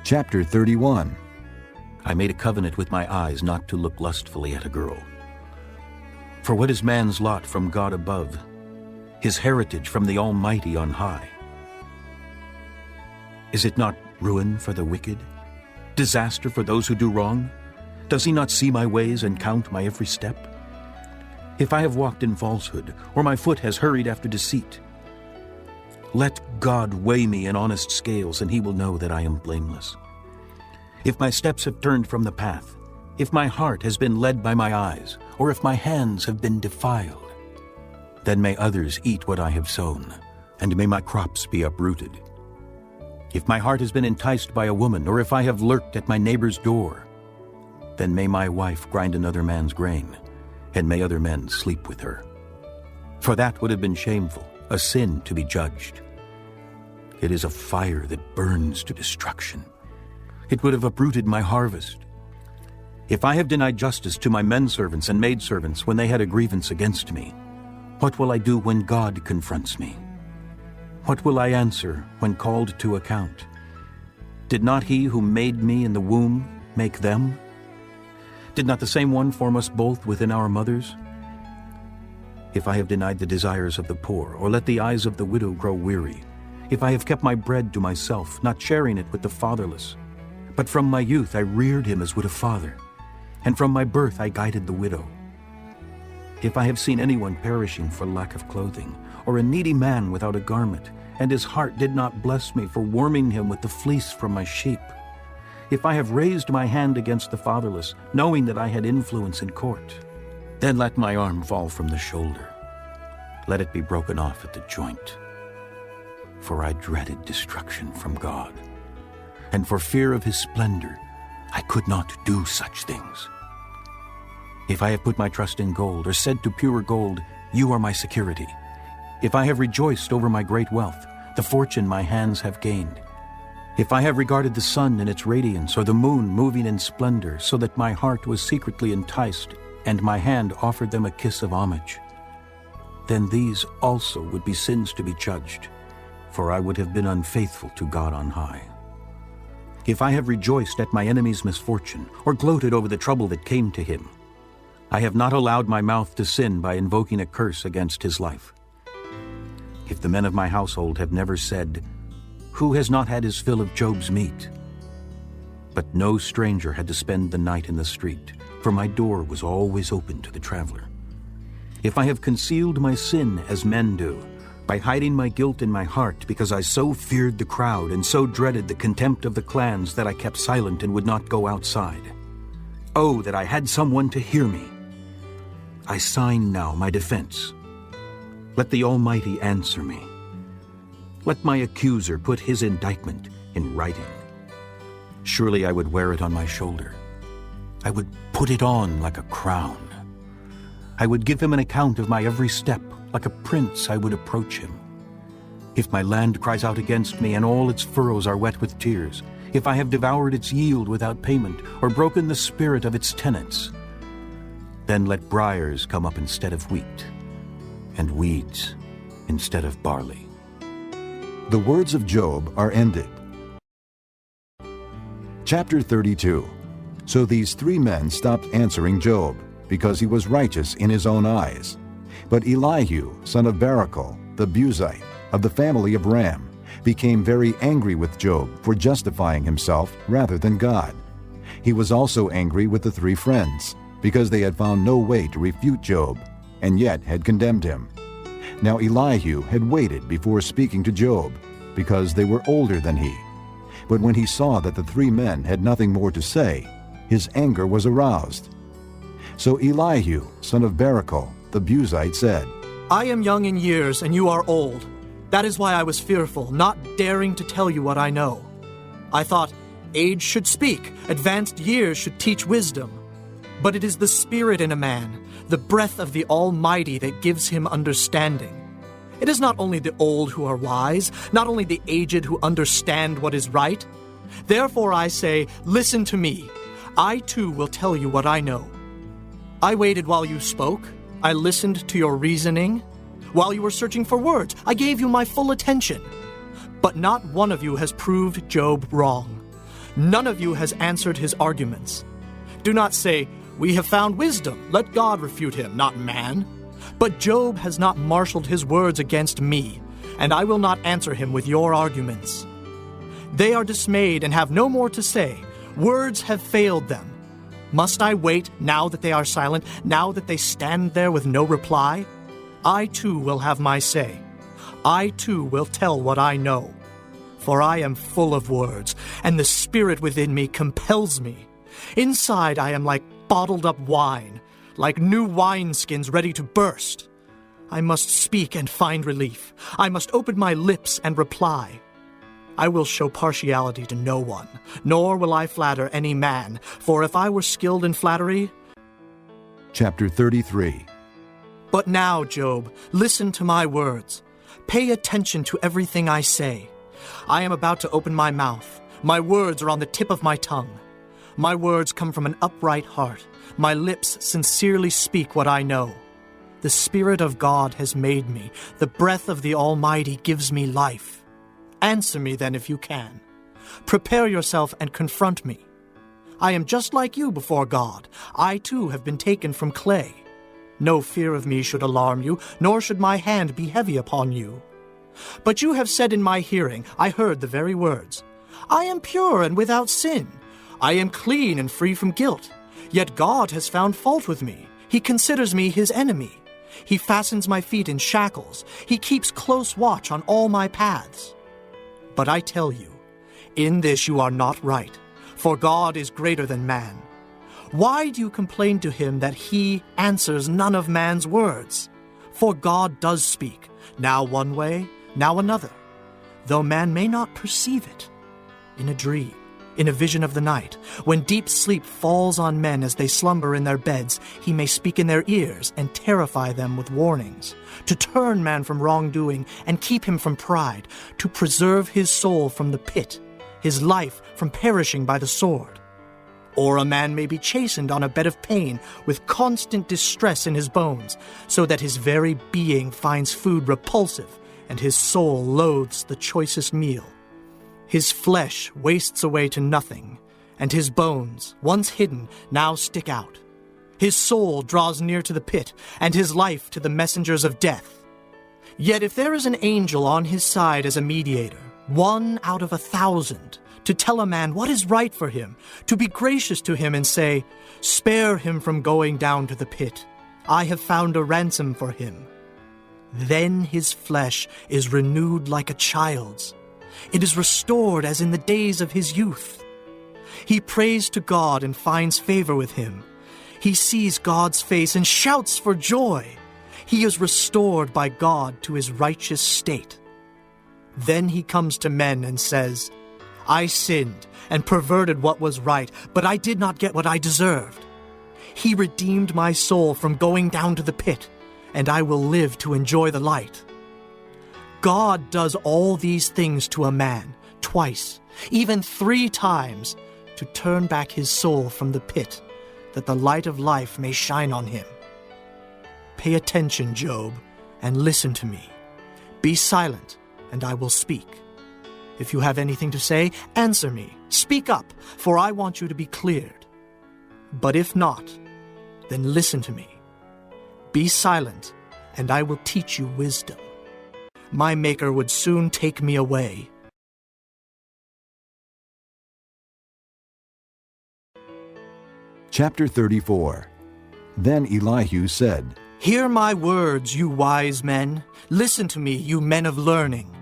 Chapter 31. I made a covenant with my eyes not to look lustfully at a girl. For what is man's lot from God above, his heritage from the Almighty on high? Is it not ruin for the wicked, disaster for those who do wrong? Does he not see my ways and count my every step? If I have walked in falsehood, or my foot has hurried after deceit, let God weigh me in honest scales, and he will know that I am blameless. If my steps have turned from the path, if my heart has been led by my eyes, or if my hands have been defiled, then may others eat what I have sown, and may my crops be uprooted. If my heart has been enticed by a woman, or if I have lurked at my neighbor's door, then may my wife grind another man's grain, and may other men sleep with her. For that would have been shameful, a sin to be judged. It is a fire that burns to destruction. It would have uprooted my harvest. If I have denied justice to my menservants and maidservants when they had a grievance against me, what will I do when God confronts me? What will I answer when called to account? Did not he who made me in the womb make them? Did not the same one form us both within our mothers? If I have denied the desires of the poor, or let the eyes of the widow grow weary, if I have kept my bread to myself, not sharing it with the fatherless, but from my youth I reared him as would a father, and from my birth I guided the widow. If I have seen anyone perishing for lack of clothing, or a needy man without a garment, and his heart did not bless me for warming him with the fleece from my sheep, if I have raised my hand against the fatherless, knowing that I had influence in court, then let my arm fall from the shoulder. Let it be broken off at the joint. For I dreaded destruction from God, and for fear of his splendor, I could not do such things. If I have put my trust in gold, or said to pure gold, you are my security, if I have rejoiced over my great wealth, the fortune my hands have gained, if I have regarded the sun in its radiance, or the moon moving in splendor, so that my heart was secretly enticed, and my hand offered them a kiss of homage, then these also would be sins to be judged, for I would have been unfaithful to God on high. If I have rejoiced at my enemy's misfortune, or gloated over the trouble that came to him, I have not allowed my mouth to sin by invoking a curse against his life. If the men of my household have never said, who has not had his fill of Job's meat? But no stranger had to spend the night in the street, for my door was always open to the traveler. If I have concealed my sin as men do, by hiding my guilt in my heart, because I so feared the crowd and so dreaded the contempt of the clans that I kept silent and would not go outside. Oh, that I had someone to hear me! I sign now my defense. Let the Almighty answer me. Let my accuser put his indictment in writing. Surely I would wear it on my shoulder. I would put it on like a crown. I would give him an account of my every step. Like a prince I would approach him. If my land cries out against me and all its furrows are wet with tears, if I have devoured its yield without payment, or broken the spirit of its tenants, then let briars come up instead of wheat, and weeds instead of barley. The words of Job are ended. Chapter 32. So these three men stopped answering Job, because he was righteous in his own eyes. But Elihu, son of Barachel, the Buzite, of the family of Ram, became very angry with Job for justifying himself rather than God. He was also angry with the three friends, because they had found no way to refute Job, and yet had condemned him. Now Elihu had waited before speaking to Job, because they were older than he. But when he saw that the three men had nothing more to say, his anger was aroused. So Elihu, son of Barachel, the Buzite, said, I am young in years, and you are old. That is why I was fearful, not daring to tell you what I know. I thought, age should speak, advanced years should teach wisdom. But it is the spirit in a man, the breath of the Almighty, that gives him understanding. It is not only the old who are wise, not only the aged who understand what is right. Therefore I say, listen to me. I too will tell you what I know. I waited while you spoke. I listened to your reasoning. While you were searching for words, I gave you my full attention. But not one of you has proved Job wrong. None of you has answered his arguments. Do not say, 'We have found wisdom. Let God refute him, not man.' But Job has not marshaled his words against me, and I will not answer him with your arguments. They are dismayed and have no more to say. Words have failed them. Must I wait now that they are silent, now that they stand there with no reply? I too will have my say. I too will tell what I know. For I am full of words, and the spirit within me compels me. Inside I am like bottled up wine, like new wineskins ready to burst. I must speak and find relief. I must open my lips and reply. I will show partiality to no one, nor will I flatter any man, for if I were skilled in flattery... Chapter 33. But now, Job, listen to my words. Pay attention to everything I say. I am about to open my mouth. My words are on the tip of my tongue. My words come from an upright heart. My lips sincerely speak what I know. The Spirit of God has made me. The breath of the Almighty gives me life. Answer me then if you can. Prepare yourself and confront me. I am just like you before God. I too have been taken from clay. No fear of me should alarm you, nor should my hand be heavy upon you. But you have said in my hearing, I heard the very words, I am pure and without sin. I am clean and free from guilt. Yet God has found fault with me. He considers me his enemy. He fastens my feet in shackles. He keeps close watch on all my paths. But I tell you, in this you are not right, for God is greater than man. Why do you complain to him that he answers none of man's words? For God does speak, now one way, now another, though man may not perceive it. In a dream, in a vision of the night, when deep sleep falls on men as they slumber in their beds, he may speak in their ears and terrify them with warnings, to turn man from wrongdoing and keep him from pride, to preserve his soul from the pit, his life from perishing by the sword. Or a man may be chastened on a bed of pain with constant distress in his bones, so that his very being finds food repulsive and his soul loathes the choicest meal. His flesh wastes away to nothing, and his bones, once hidden, now stick out. His soul draws near to the pit, and his life to the messengers of death. Yet if there is an angel on his side as a mediator, 1 out of 1,000, to tell a man what is right for him, to be gracious to him and say, Spare him from going down to the pit. I have found a ransom for him. Then his flesh is renewed like a child's. It is restored as in the days of his youth. He prays to God and finds favor with him. He sees God's face and shouts for joy. He is restored by God to his righteous state. Then he comes to men and says, I sinned and perverted what was right, but I did not get what I deserved. He redeemed my soul from going down to the pit, and I will live to enjoy the light. God does all these things to a man, twice, even 3 times, to turn back his soul from the pit, that the light of life may shine on him. Pay attention, Job, and listen to me. Be silent, and I will speak. If you have anything to say, answer me. Speak up, for I want you to be cleared. But if not, then listen to me. Be silent, and I will teach you wisdom. My Maker would soon take me away. Chapter 34. Then Elihu said, Hear my words, you wise men. Listen to me, you men of learning.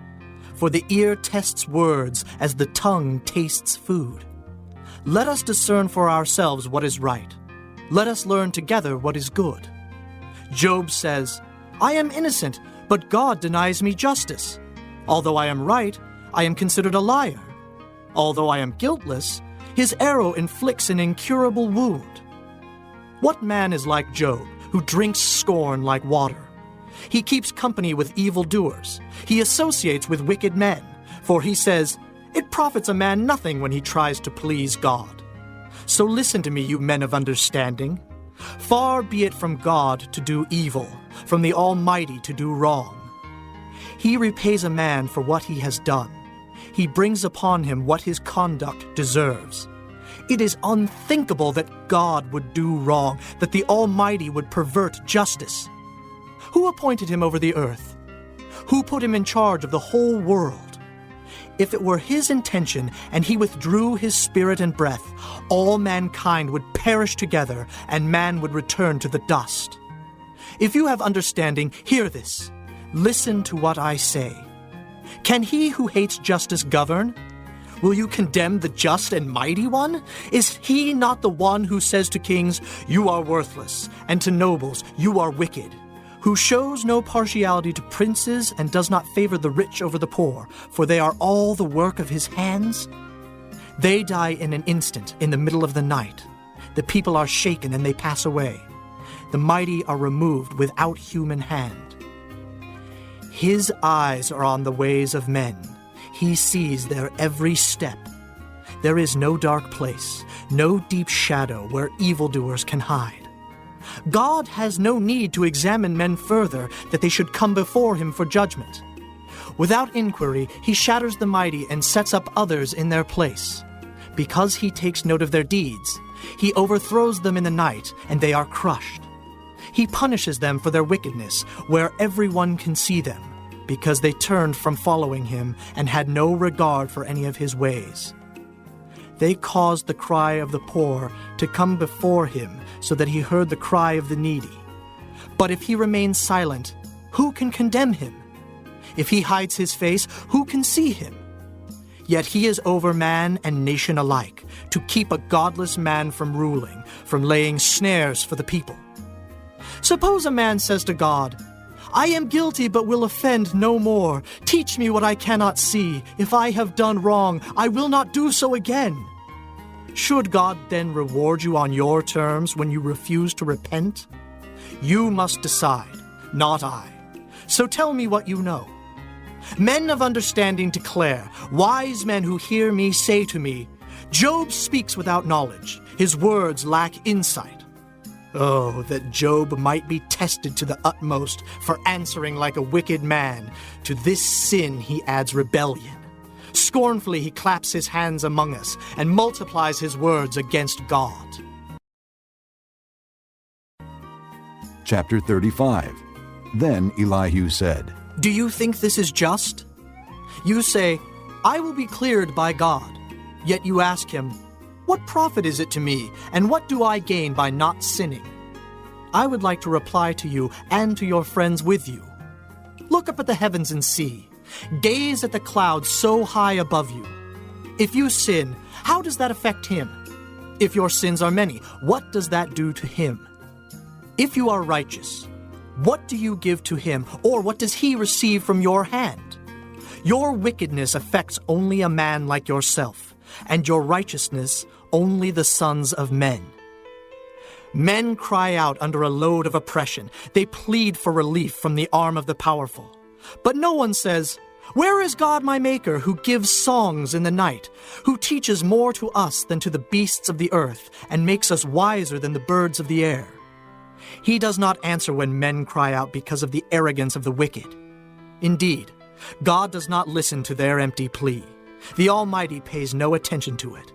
For the ear tests words as the tongue tastes food. Let us discern for ourselves what is right. Let us learn together what is good. Job says, I am innocent, but God denies me justice. Although I am right, I am considered a liar. Although I am guiltless, his arrow inflicts an incurable wound. What man is like Job, who drinks scorn like water? He keeps company with evildoers. He associates with wicked men, for he says, It profits a man nothing when he tries to please God. So listen to me, you men of understanding. Far be it from God to do evil, from the Almighty to do wrong. He repays a man for what he has done. he brings upon him what his conduct deserves. It is unthinkable that God would do wrong, that the Almighty would pervert justice. Who appointed him over the earth? Who put him in charge of the whole world? If it were his intention and he withdrew his spirit and breath, all mankind would perish together and man would return to the dust. If you have understanding, hear this. Listen to what I say. Can he who hates justice govern? Will you condemn the just and mighty one? Is he not the one who says to kings, "You are worthless," and to nobles, "You are wicked," who shows no partiality to princes and does not favor the rich over the poor, for they are all the work of his hands? They die in an instant, in the middle of the night. The people are shaken and they pass away. The mighty are removed without human hand. His eyes are on the ways of men. He sees their every step. There is no dark place, no deep shadow where evildoers can hide. God has no need to examine men further, that they should come before him for judgment. Without inquiry, he shatters the mighty and sets up others in their place. Because he takes note of their deeds, he overthrows them in the night, and they are crushed. He punishes them for their wickedness, where everyone can see them, because they turned from following him and had no regard for any of his ways. They caused the cry of the poor to come before him, so that he heard the cry of the needy. But if he remains silent, who can condemn him? If he hides his face, who can see him? Yet he is over man and nation alike, to keep a godless man from ruling, from laying snares for the people. Suppose a man says to God, "I am guilty but will offend no more. Teach me what I cannot see. If I have done wrong, I will not do so again." Should God then reward you on your terms when you refuse to repent? You must decide, not I. So tell me what you know. Men of understanding declare, wise men who hear me say to me, "Job speaks without knowledge. His words lack insight." Oh, that Job might be tested to the utmost for answering like a wicked man. To this sin he adds rebellion. Scornfully he claps his hands among us and multiplies his words against God. Chapter 35. Then Elihu said, Do you think this is just? You say, "I will be cleared by God." Yet you ask him, "What profit is it to me, and what do I gain by not sinning?" I would like to reply to you and to your friends with you. Look up at the heavens and see. Gaze at the clouds so high above you. If you sin, how does that affect him? If your sins are many, what does that do to him? If you are righteous, what do you give to him, or what does he receive from your hand? Your wickedness affects only a man like yourself, and your righteousness only the sons of men. Men cry out under a load of oppression. They plead for relief from the arm of the powerful. But no one says, "Where is God my Maker, who gives songs in the night, who teaches more to us than to the beasts of the earth, and makes us wiser than the birds of the air?" He does not answer when men cry out because of the arrogance of the wicked. Indeed, God does not listen to their empty plea. The Almighty pays no attention to it.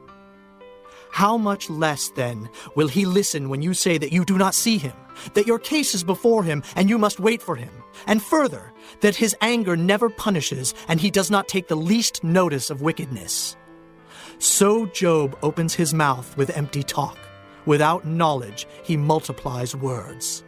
How much less, then, will he listen when you say that you do not see him, that your case is before him and you must wait for him, and further, that his anger never punishes and he does not take the least notice of wickedness? So Job opens his mouth with empty talk. Without knowledge, he multiplies words.